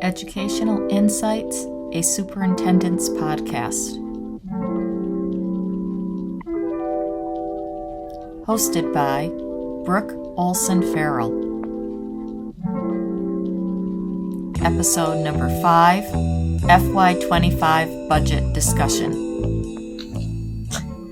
Educational Insights, a Superintendent's Podcast. Hosted by Brooke Olsen-Farrell. Episode number 5, FY25 Budget Discussion.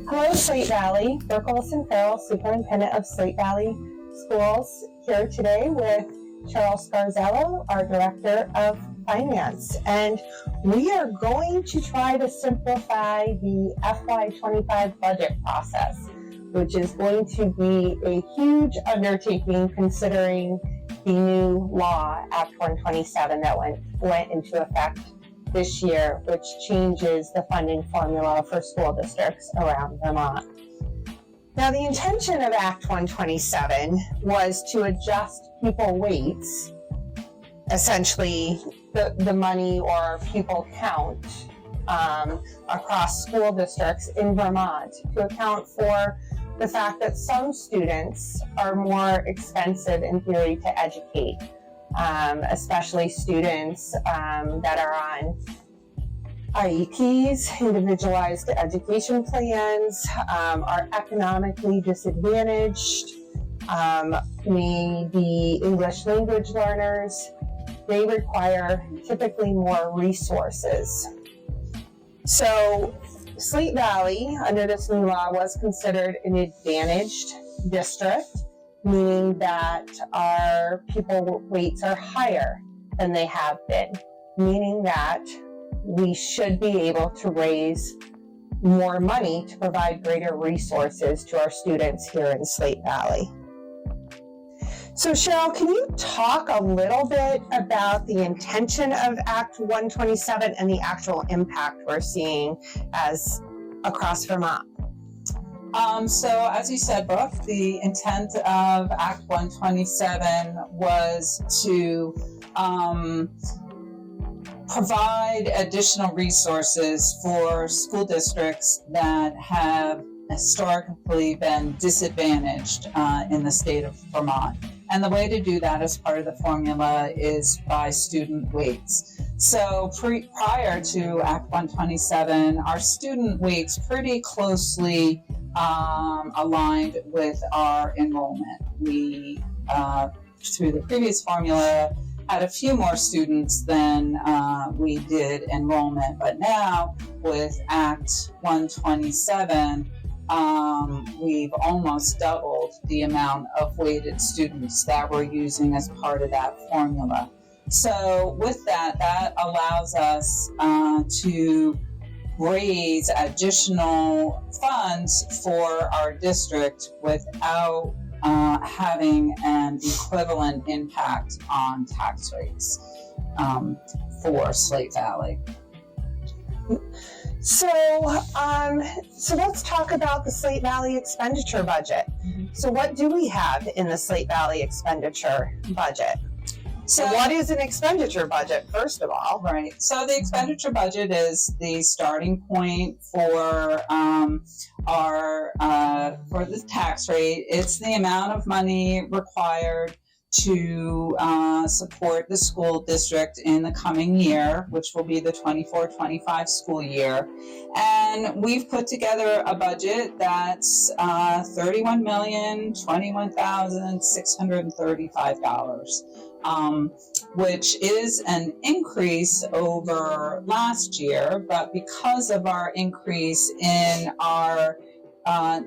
Hello, Slate Valley. Brooke Olsen-Farrell, Superintendent of Slate Valley Schools, here today with Charles Scarzello, our Director of Finance. And we are going to try to simplify the FY25 budget process, which is going to be a huge undertaking considering the new law, Act 127, that went into effect this year, which changes the funding formula for school districts around Vermont. Now, the intention of Act 127 was to adjust pupil weights, essentially the money or pupil count across school districts in Vermont to account for the fact that some students are more expensive in theory to educate, especially students that are on IEPs, individualized education plans, are economically disadvantaged, may be English language learners. They require typically more resources. So Slate Valley, under this new law, was considered an advantaged district, meaning that our pupil weights are higher than they have been, meaning that we should be able to raise more money to provide greater resources to our students here in Slate Valley. So Cheryl, can you talk a little bit about the intention of Act 127 and the actual impact we're seeing as across Vermont? So as you said, Brooke, the intent of Act 127 was to provide additional resources for school districts that have historically been disadvantaged in the state of Vermont. And the way to do that as part of the formula is by student weights. So prior to Act 127, our student weights pretty closely aligned with our enrollment. We, through the previous formula, had a few more students than we did enrollment. But now with Act 127, we've almost doubled the amount of weighted students that we're using as part of that formula. So with that allows us to raise additional funds for our district without having an equivalent impact on tax rates for Slate Valley. So let's talk about the Slate Valley expenditure budget. Mm-hmm. So what do we have in the Slate Valley expenditure budget? So what is an expenditure budget, first of all? Right. So the expenditure budget is the starting point for for the tax rate. It's the amount of money required to support the school district in the coming year, which will be the 24-25 school year. And we've put together a budget that's $31,021,635, which is an increase over last year, but because of our increase in our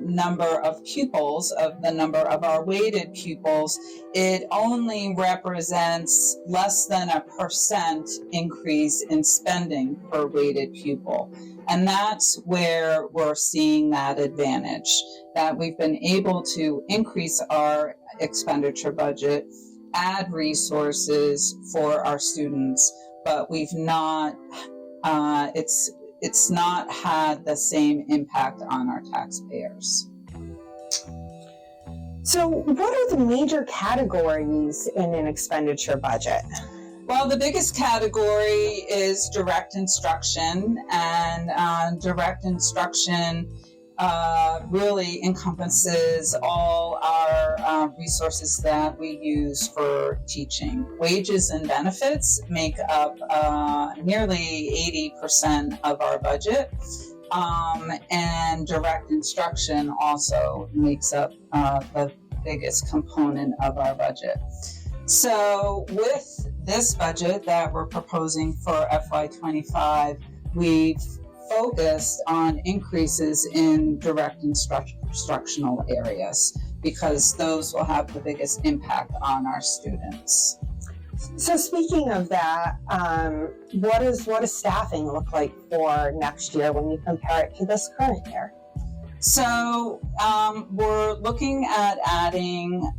number of pupils, of the number of our weighted pupils, it only represents less than 1% increase in spending per weighted pupil. And that's where we're seeing that advantage, that we've been able to increase our expenditure budget, add resources for our students, but we've not, it's not had the same impact on our taxpayers. So what are the major categories in an expenditure budget? Well, the biggest category is direct instruction, and direct instruction really encompasses all our resources that we use for teaching. Wages and benefits make up nearly 80% of our budget, and direct instruction also makes up the biggest component of our budget. So with this budget that we're proposing for FY25, we've focused on increases in direct instructional areas because those will have the biggest impact on our students. So speaking of that, what does staffing look like for next year when you compare it to this current year? So we're looking at adding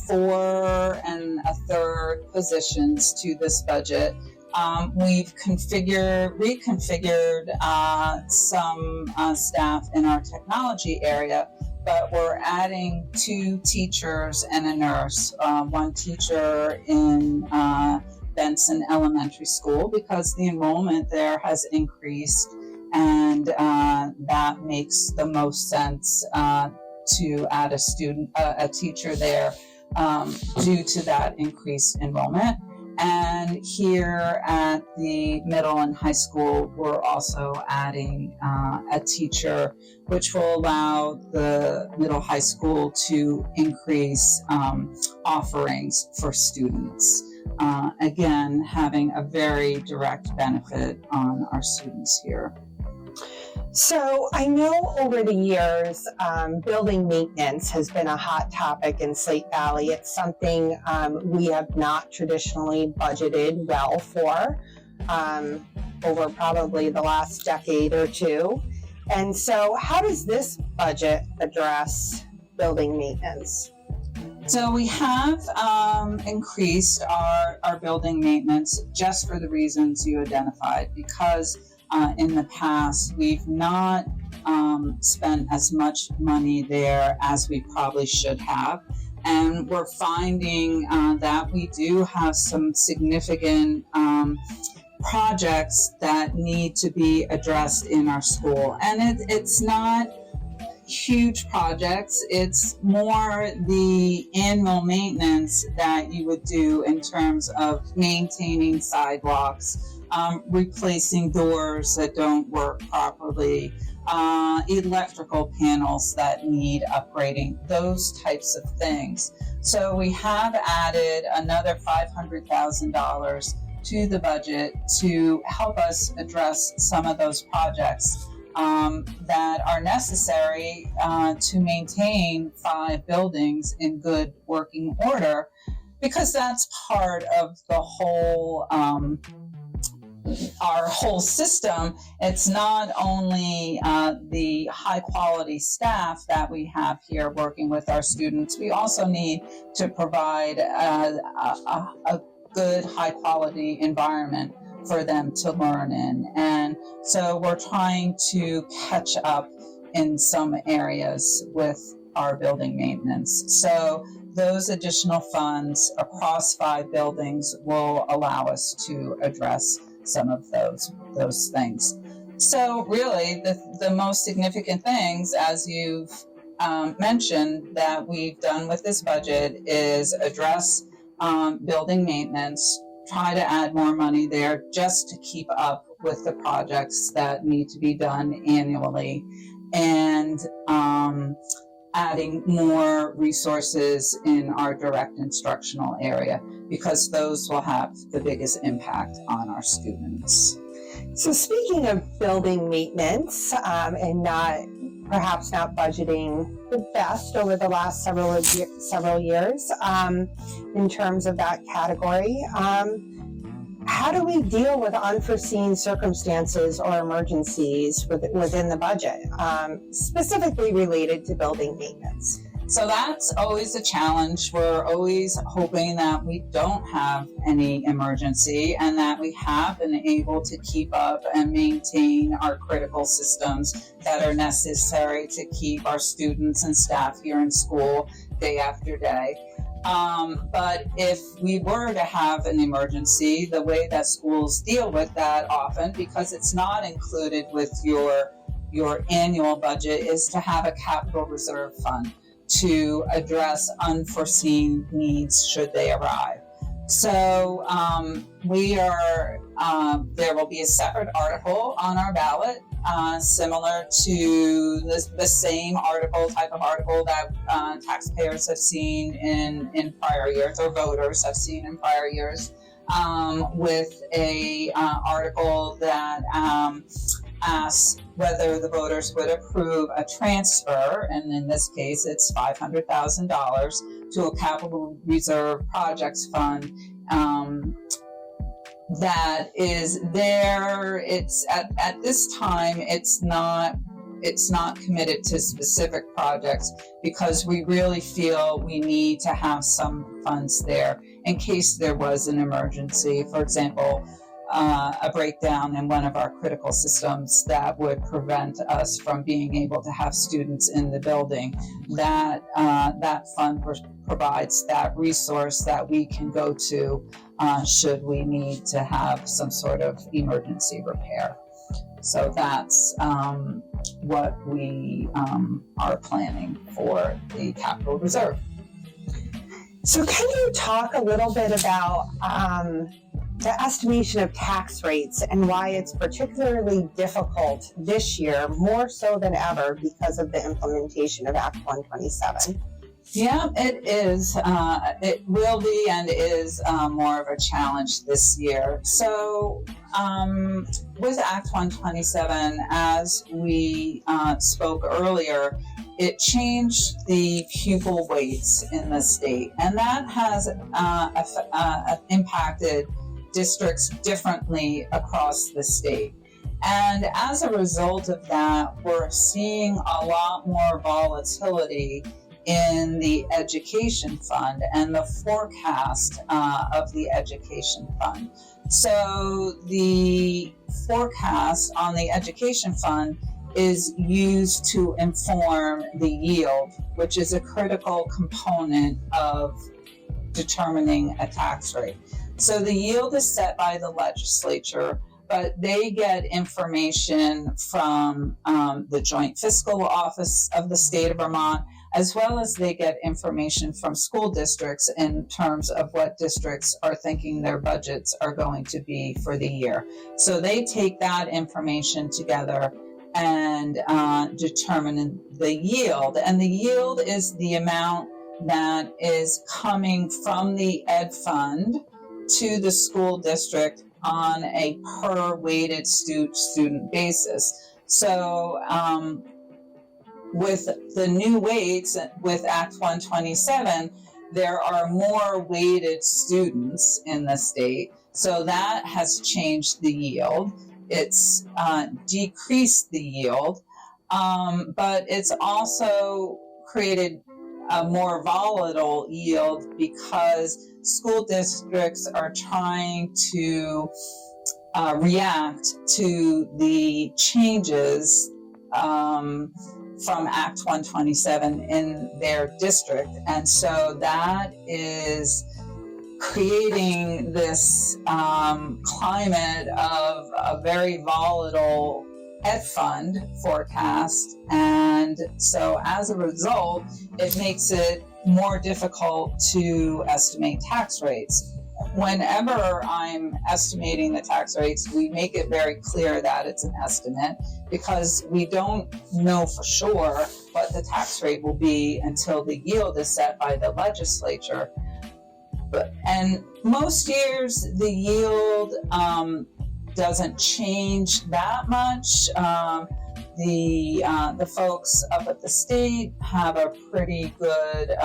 4 1/3 positions to this budget. We've reconfigured some staff in our technology area, but we're adding 2 teachers and a nurse, 1 teacher in Benson Elementary School because the enrollment there has increased, and that makes the most sense to add a teacher there due to that increased enrollment. And here at the middle and high school, we're also adding a teacher, which will allow the middle high school to increase offerings for students. Again, having a very direct benefit on our students here. So I know over the years, building maintenance has been a hot topic in Slate Valley. It's something we have not traditionally budgeted well for over probably the last decade or two. And so how does this budget address building maintenance? So we have increased our building maintenance just for the reasons you identified, because in the past, we've not spent as much money there as we probably should have. And we're finding that we do have some significant projects that need to be addressed in our school. And it's not huge projects. It's more the annual maintenance that you would do in terms of maintaining sidewalks, replacing doors that don't work properly, electrical panels that need upgrading, those types of things. So we have added another $500,000 to the budget to help us address some of those projects that are necessary to maintain 5 buildings in good working order, because that's part of the whole our whole system. It's not only the high quality staff that we have here working with our students, we also need to provide a good high quality environment for them to learn in. And so we're trying to catch up in some areas with our building maintenance. So those additional funds across 5 buildings will allow us to address some of those things. So really the most significant things, as you've mentioned, that we've done with this budget is address building maintenance, try to add more money there just to keep up with the projects that need to be done annually, and adding more resources in our direct instructional area, because those will have the biggest impact on our students. So speaking of building maintenance and perhaps not budgeting the best over the last several years in terms of that category, how do we deal with unforeseen circumstances or emergencies within the budget, specifically related to building maintenance? So that's always a challenge. We're always hoping that we don't have any emergency and that we have been able to keep up and maintain our critical systems that are necessary to keep our students and staff here in school day after day. But if we were to have an emergency, the way that schools deal with that often, because it's not included with your your annual budget is to have a capital reserve fund to address unforeseen needs should they arrive. So there will be a separate article on our ballot, similar to the same type of article that taxpayers have seen in prior years, or voters have seen in prior years, with a article that asks whether the voters would approve a transfer, and in this case it's $500,000 to a capital reserve projects fund that is there. It's at this time it's not committed to specific projects, because we really feel we need to have some funds there in case there was an emergency. For example, a breakdown in one of our critical systems that would prevent us from being able to have students in the building. That fund provides that resource that we can go to should we need to have some sort of emergency repair. So that's what we are planning for the capital reserve. So can you talk a little bit about the estimation of tax rates and why it's particularly difficult this year, more so than ever, because of the implementation of Act 127? Yeah, it is. It will be and is more of a challenge this year. So with Act 127, as we spoke earlier, it changed the pupil weights in the state, and that has impacted districts differently across the state. And as a result of that, we're seeing a lot more volatility in the education fund and the forecast of the education fund. So the forecast on the education fund is used to inform the yield, which is a critical component of determining a tax rate. So the yield is set by the legislature, but they get information from the Joint Fiscal Office of the state of Vermont, as well as they get information from school districts in terms of what districts are thinking their budgets are going to be for the year. So they take that information together and determine the yield. And the yield is the amount that is coming from the ed fund to the school district on a per weighted student basis. So with the new weights with Act 127, there are more weighted students in the state. So that has changed the yield. It's decreased the yield, but it's also created a more volatile yield because school districts are trying to react to the changes from Act 127 in their district. And so that is creating this climate of a very volatile ed fund forecast. And so as a result, it makes it more difficult to estimate tax rates. Whenever I'm estimating the tax rates, we make it very clear that it's an estimate because we don't know for sure what the tax rate will be until the yield is set by the legislature. And most years, the yield doesn't change that much. The folks up at the state have a pretty good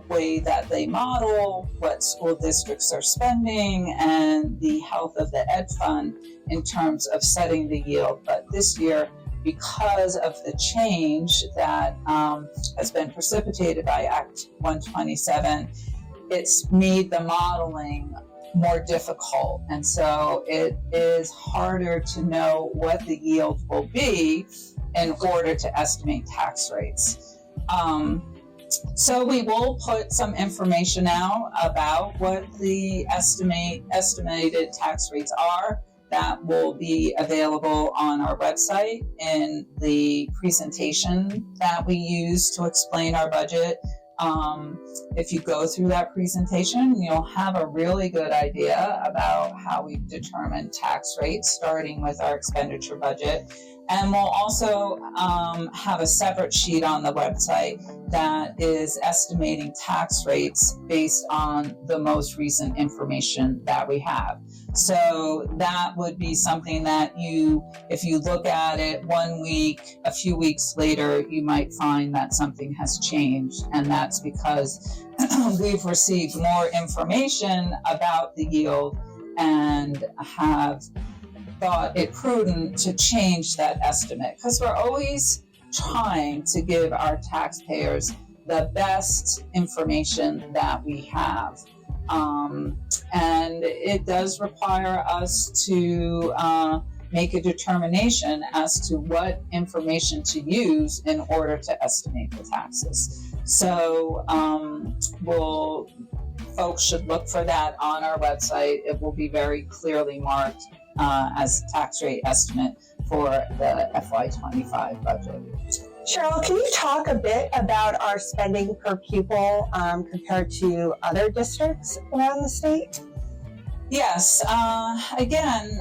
way that they model what school districts are spending and the health of the ed fund in terms of setting the yield. But this year, because of the change that has been precipitated by Act 127, it's made the modeling more difficult. And so it is harder to know what the yield will be in order to estimate tax rates. So we will put some information out about what the estimated tax rates are that will be available on our website in the presentation that we use to explain our budget. If you go through that presentation, you'll have a really good idea about how we determine tax rates, starting with our expenditure budget. And we'll also have a separate sheet on the website that is estimating tax rates based on the most recent information that we have. So that would be something that if you look at it 1 week, a few weeks later, you might find that something has changed. And that's because we've received more information about the yield and have thought it prudent to change that estimate, because we're always trying to give our taxpayers the best information that we have. And it does require us to make a determination as to what information to use in order to estimate the taxes. So folks should look for that on our website. It will be very clearly marked as tax rate estimate for the FY25 budget. Cheryl, can you talk a bit about our spending per pupil compared to other districts around the state? Yes, again,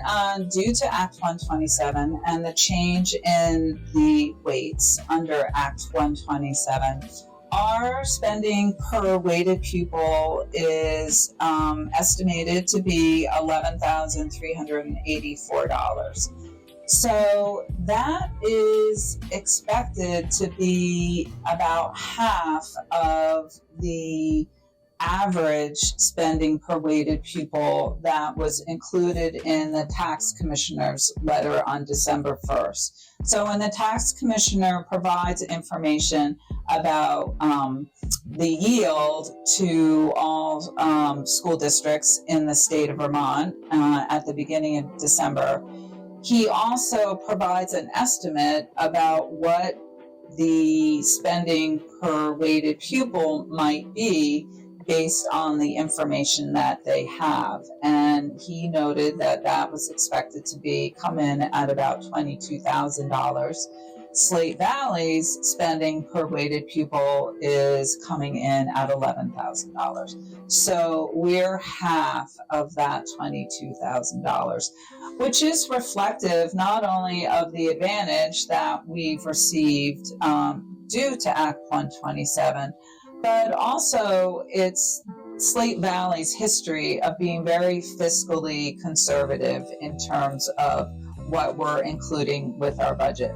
due to Act 127 and the change in the weights under Act 127, our spending per weighted pupil is estimated to be $11,384. So that is expected to be about half of the average spending per weighted pupil that was included in the tax commissioner's letter on December 1st. So when the tax commissioner provides information about the yield to all school districts in the state of Vermont at the beginning of December, he also provides an estimate about what the spending per weighted pupil might be based on the information that they have. And he noted that that was expected to come in at about $22,000. Slate Valley's spending per weighted pupil is coming in at $11,000. So we're half of that $22,000, which is reflective not only of the advantage that we've received due to Act 127, but also it's Slate Valley's history of being very fiscally conservative in terms of what we're including with our budget.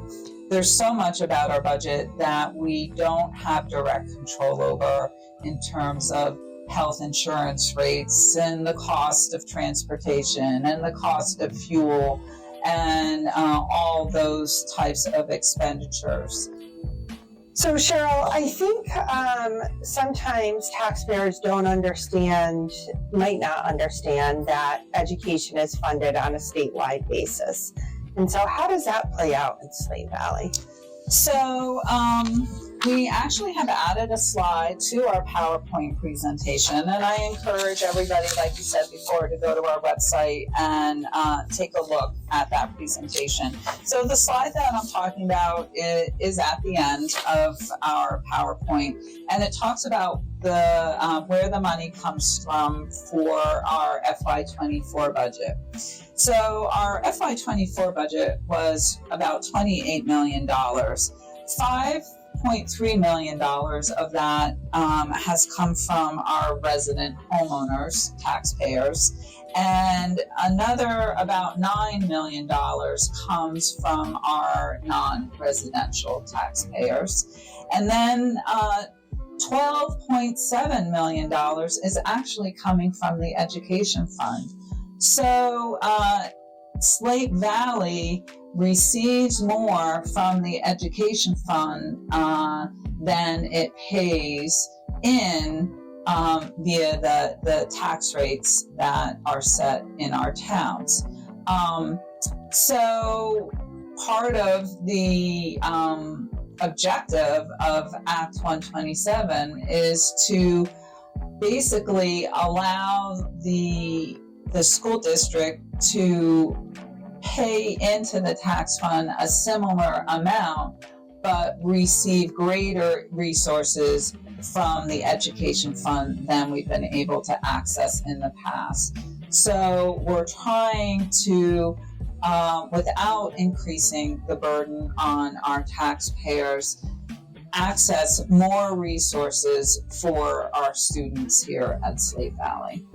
There's so much about our budget that we don't have direct control over in terms of health insurance rates and the cost of transportation and the cost of fuel and all those types of expenditures. So Cheryl, I think sometimes taxpayers might not understand that education is funded on a statewide basis. And so how does that play out in Slate Valley? So we actually have added a slide to our PowerPoint presentation, and I encourage everybody, like you said before, to go to our website and take a look at that presentation. So the slide that I'm talking about is at the end of our PowerPoint, and it talks about where the money comes from for our FY24 budget. So our FY24 budget was about $28 million. $5.3 million of that has come from our resident homeowners, taxpayers, and another about $9 million comes from our non-residential taxpayers. And then $12.7 million is actually coming from the education fund. So Slate Valley receives more from the education fund than it pays in via the tax rates that are set in our towns. So part of the objective of Act 127 is to basically allow the school district to pay into the tax fund a similar amount, but receive greater resources from the education fund than we've been able to access in the past. So we're trying to, without increasing the burden on our taxpayers, access more resources for our students here at Slate Valley.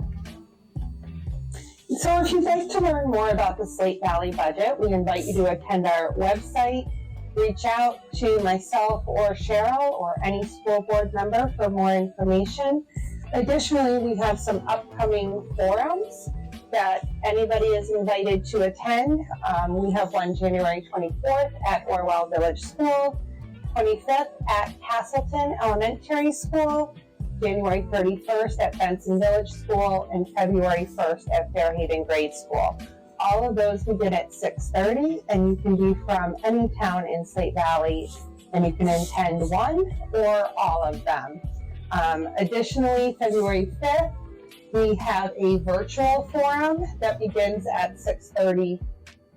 So if you'd like to learn more about the Slate Valley budget, we invite you to attend our website, reach out to myself or Cheryl or any school board member for more information. Additionally, we have some upcoming forums that anybody is invited to attend. We have one January 24th at Orwell Village School, 25th at Castleton Elementary School, January 31st at Benson Village School, and February 1st at Fairhaven Grade School. All of those begin at 6:30, and you can be from any town in Slate Valley, and you can attend one or all of them. Additionally, February 5th, we have a virtual forum that begins at 6:30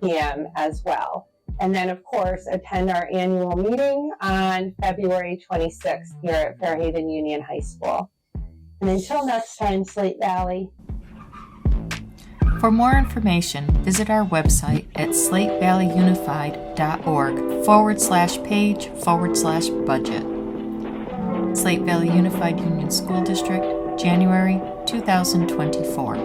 p.m. as well. And then, of course, attend our annual meeting on February 26th here at Fairhaven Union High School. And until next time, Slate Valley. For more information, visit our website at slatevalleyunified.org/page/budget. Slate Valley Unified Union School District, January 2024.